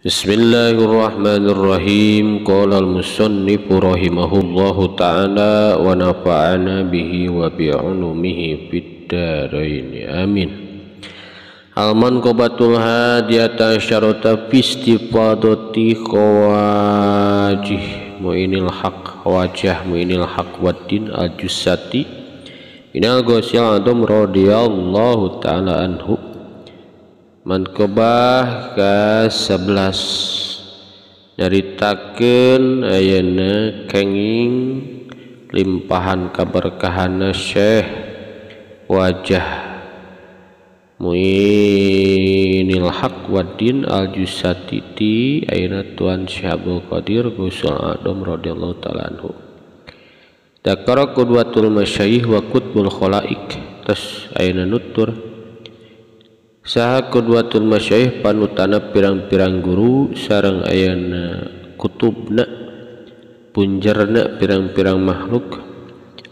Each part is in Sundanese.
Bismillahirrahmanirrahim. Qala al-musannif rahimahullahu ta'ala wa nafa'ana bihi wa bi'ulumihi fid dharain. Amin. Al-manqabatul hadiyata asyarata fi istifadati khawajih mu'inil haq wajah mu'inil haq waddin al-jussati minal ghasil adam radhiyallahu ta'ala anhu. Manqabah ke-11 nyaritakeun ayeuna kenging limpahan kaberkahanna Syekh Wajah Mu'inil Haq Waddin Al-Jussati ayeuna Tuan Syekh Abdul Qadir Ghusul Adam radhiyallahu ta'ala anhu. Dzakara qudwatul masyayikh wa qutbul khalaik. Terus ayeuna nutur saha qudwatul masyayikh panutana pirang-pirang guru sareng ayana kutubna punjerna pirang-pirang makhluk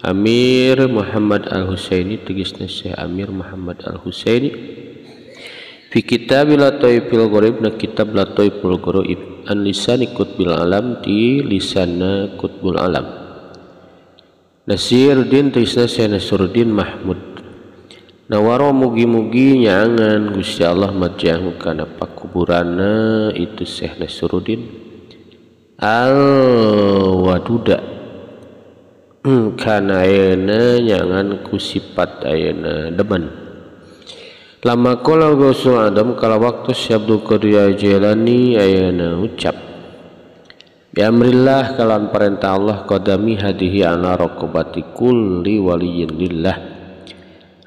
Amir Muhammad Al-Husaini tegasna Syekh Amir Muhammad Al-Husaini fi kitab Lataiful Gharib na kitab Lataiful Gharib an lisani qutbil alam di lisanna qutbul alam Nasiruddin tegasna Syekh Nasiruddin Mahmud nawaro mugi-mugi nyangan Gusti Allah majang kana pakuburanna itu Syekh Nasiruddin al-waduda kana ayeuna nyangan ku sifat ayeuna demen lama qala Ghusul Adam kala waktu Syekh Abdul Qadir Jailani ayeuna ucap bi amrillah kalan perintah Allah qadami hadihi ala raqabati kulli waliyyin lillah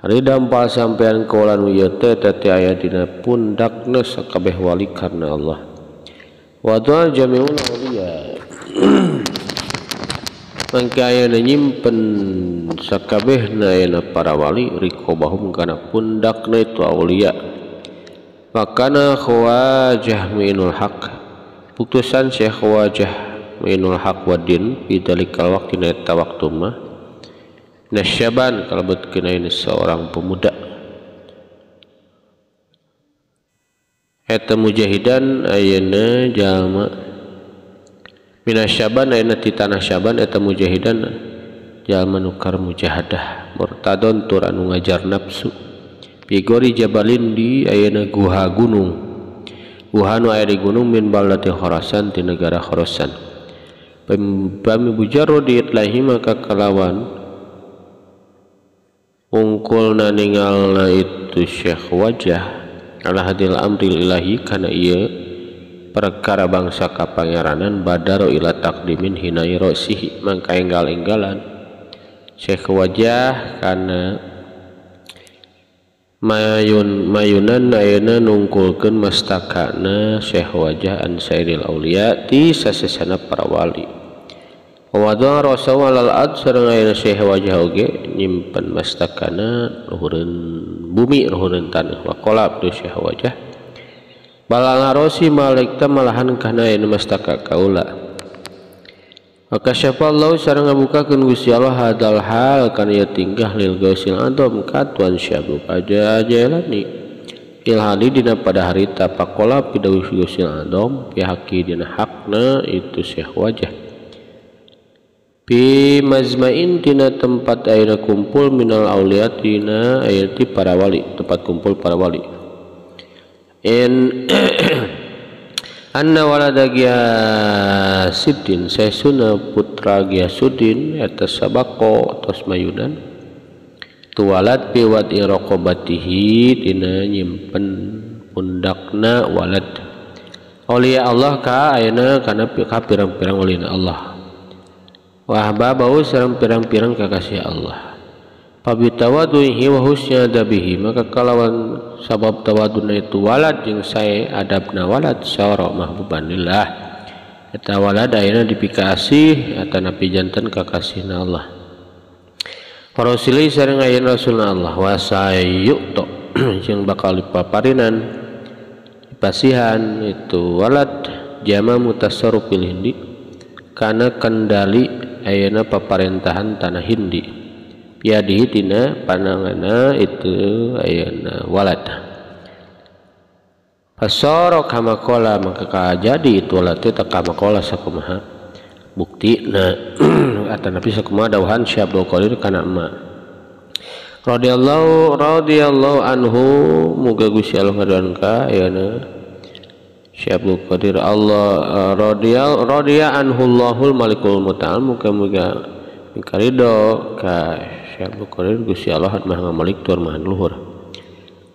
ridampal sampean kaulan wiyate tete ayatina pundakna sakabeh wali karena Allah wadal jami'un awliya mangka ayeuna nyimpen sakabehna ayeuna para wali riqobahum kana pundakna itu awliya makana Khawajah Mu'inul Haq putusan Syekh Khawajah Mu'inul Haq Waddin bidalikal waqti eta waktu mah nasyaban kalebet kena seorang pemuda eta mujahidan ayeuna jalma minasyaban ayeuna ti tanah Syaban eta mujahidan jalma nukar mujahadah murtadon tur anu ngajar nafsu pigori jabalin di ayeuna guha gunung guha nu aya di gunung min baldati Khurasan ti negara Khurasan pami bujarro di itlahi maka kalawan ungkulna ningalna itu Syekh Wajah ala hadil amril ilahi kana ieu perkara bangsa kapangeranan badaro ila taqdimin hinai rosihi mangka enggal-enggalan Syekh Wajah kana mayunan ayeuna nungkulkeun mastakana Syekh Wajah an sairil auliya ti sasesana para wali Wawadha rasau alal ad sareng ayeuna Syekh Wajah oge nyimpen mastakana luhureun bumi luhureun tanah waqala abdu Syekh Wajah balal rosi malaikta malahan kana ayeuna mastaka kaula maka syafallahu sareng ngabukakeun Gusti Allah hadal hal kana ieu tingkah lil Gausil Adam katuan Syekh Aja Jailani ilhali dina pada harita faqala pidawuh Gausil Adam pihaki dina hakna itu Syekh Wajah fi mazma'in tina tempat ayeuna kumpul minal auliyatina ayati para wali tempat kumpul para wali in anna walada Giyasuddin saesuna putra Giyasuddin eta sabaqo tos mayunan tuwalat bi wadi raqabatihi dina nyimpen pundakna walad auliya Allah ka ayeuna kana pirang-pirang walina Allah wahbabau sareng pirang-pirang kakasih Allah pabitawaduhi wa husnya adabihi maka kalawan sabab tawaduna itu walad jeung sae adabna walad sara mahbubanillah eta walad ayeuna dipikasih atanapi janten kakasihna Allah parosili sareng ayeuna rasulna Allah wasayu to jeung bakal dipaparinan dipasihan itu walad jama mutasarrufil hindi kana kendali ayeuna paparentahan tanah Hindi biadihi tina pandanganna itu ayeuna walad Fasara kama qala maka jadi itu lati kama qala sakumaha buktina atanapi sakumaha dawuhan Syekh Abdul Qadir kana emak radhiyallahu anhu muga Gusti Allah ngadoan ka ayeuna Syekh Abdul Qadir Allah radiya anhu Allahul malikul muta'al muga-muga mikarido ka Syekh Abdul Qadir Gusti Allah maha malik tur maha luhur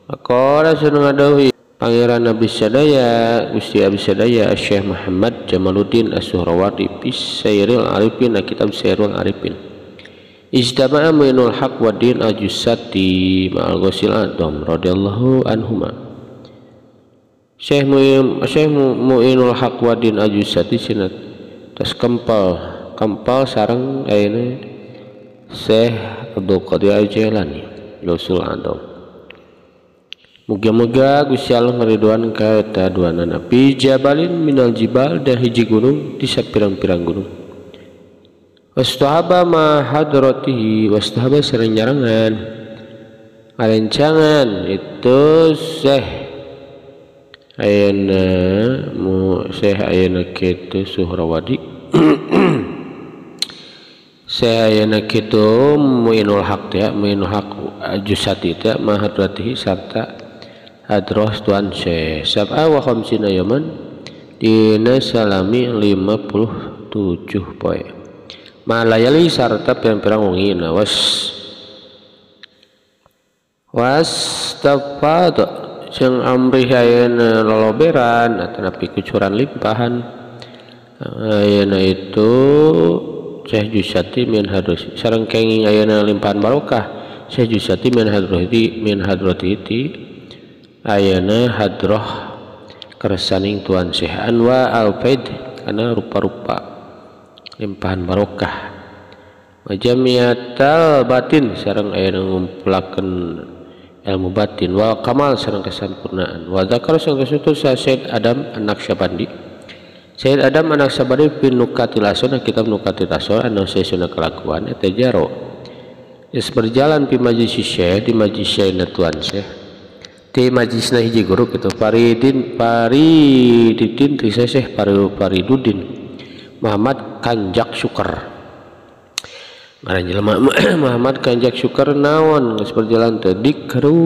aqala sunung adawi Pangeran Nabi Sadaya Gusti Abi Sadaya Syekh Muhammad Jamaluddin As-Suhrawardi Bisairil Arifin kitab Sairul Arifin Ijtama'a Mu'inul Haq wa Din Al-Jussati ma'al Ghusil Adham radhiyallahu anhuma Syekh Mu'inul Haq wa Din Al-Jussati sinat tas kempal sareng ayeuna Syekh Abdul Qadir Al-Jailani Ghusil Adham Muga-muga Gusti Allah ngariduan ka eta duanana fi jabalin minal jibal da hiji gunung di sapirang-pirang gunung. Wastahaba ma hadratihi wastahaba sareng nyarangan arencangan itu Syekh ayeuna kitu Suhrawadi Syekh ayeuna kitu Mu'inul Haq teh Mu'inul Haq Jussati teh ma hadratihi sarta hadroh tuan Syekh sab'a wa khamsina yaman dina salami 57 poe malayali sarta pirang-pirang wengina was tafad jeung amrih ayeuna loloberan atanapi kucuran limpahan ayeuna itu Syekh Jussati min hadrosi sareng kenging ayeuna limpahan barokah Syekh Jussati min hadrati ayeuna hadroh kersaning tuan Syekh Anwa al-Faid kana rupa-rupa limpahan barokah majamiatal batin sareng ayeuna ngumpulakeun ilmu batin wa kamal sareng kesempurnaan wa dzakar sareng kasutur Syekh Adam An-Naqsyabandi Syekh Adam An-Naqsyabandi fi Nukatil Asr kitab Nukatil Asr anu sesuna kelakuan eta jaro is berjalan pi majlis Syekh di majlis Syekh tuan Syekh di majlisna hiji guru gitu Faridin Syekh Fariduddin Muhammad Kanjak Syukur ngaran jelema Muhammad Kanjak Syukur naon geus berjalan teh dikrun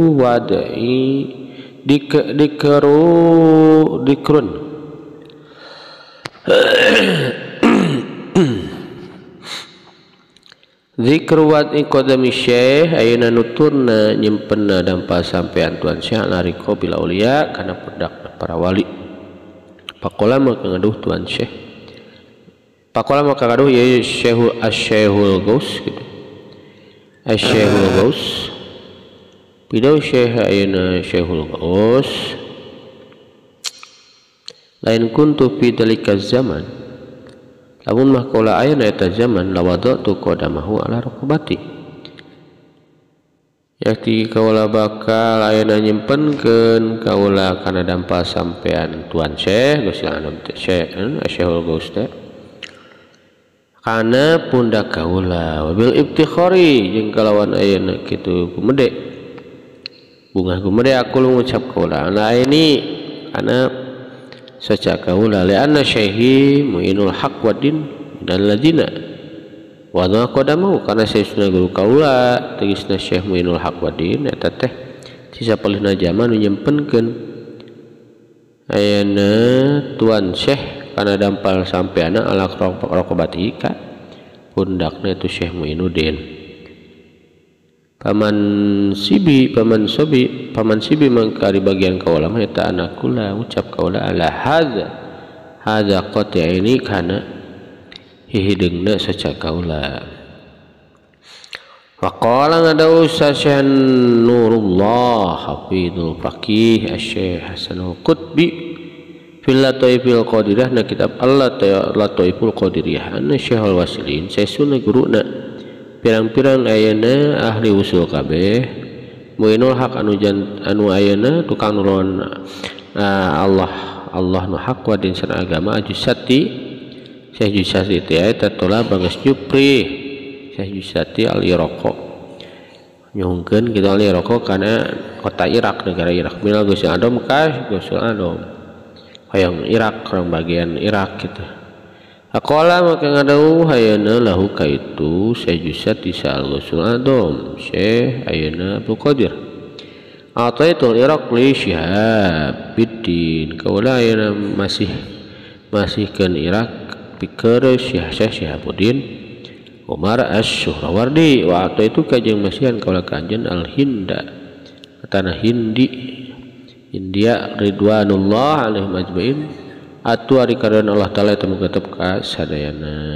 Zikru wad iqadami Syekh ayeuna nuturna nyimpenna dampa sampean tuan Syekh nariko bil aulia kana budak para wali pakola maka ngaduh tuan Syekh pakola maka ngaduh ya Syekhul Ghaus gitu Syekhul Ghaus bidau Syekh ayeuna Syekhul Ghaus lain kuntu fi dalika zaman lamun mah kaula ayeuna eta zaman lawadatu qadamahu ala raqabati yakti kaula bakal ayeuna nyimpenkeun kaula kana dampa sampean tuan Syekh Gusti Allah Syekhul Ghaus teh kana pundak kaula wabil ibtikhari jeung kalawan ayeuna kitu gumede bunga gumede aku ngucap kaula ana ini kana saca kaula li anna Syekhi Mu'inul Haq wa Din dan ladina wa qadamu kana sayyidina guru kaula tegasna Syekh Mu'inul Haq wa Din eta teh sisa palihna zaman nyimpenkeun ayeuna tuan Syekh kana dampal sampeana ala raqabati ka pundakna itu Syekh Mu'inuddin paman sibi mangkari bagian kaula mah eta anak kula ucap kaula ala hadza qati ini kana hihideungna saca kaula wa qala ngadawu Syekh Nurullah Hafidul Faqih Syekh Hasanul Qutbi fil Lataifil Qadiriyah na kitab Lataiful Qadiriyah ana Syekhul Wasilin sesuna guruna pirang-pirang ayeuna ahli usul kabeh Mu'inul Haq anu ayeuna tukang nuron Allah nu haq wa din sana agama Jussati Syekh Jussati teh eta tola banges jupri Syekh Jussati al-Iraqo nyuhungkeun kitu ali rokok kana kota Irak, negara Irak. Minal Gusul Adom ka Gusul Adom hayang Irak, orang bagian Irak gitu. Aqala maka ngadau hayana lahu kaitu sajusat tisal Gusul Adom Syekh ayeuna Abdul Qadir ataitul Irak li Syihabuddin kaula ayeuna masihkeun Irak pikeun Syekh Syihabuddin Umar Asy-Syuhrawardi wa ataitu kajeng masihan kaula kanjen al-Hinda tanah Hindi India ridwanullah alaihim ajmain atu ari kareun Allah taala temu tetep ka sadayana.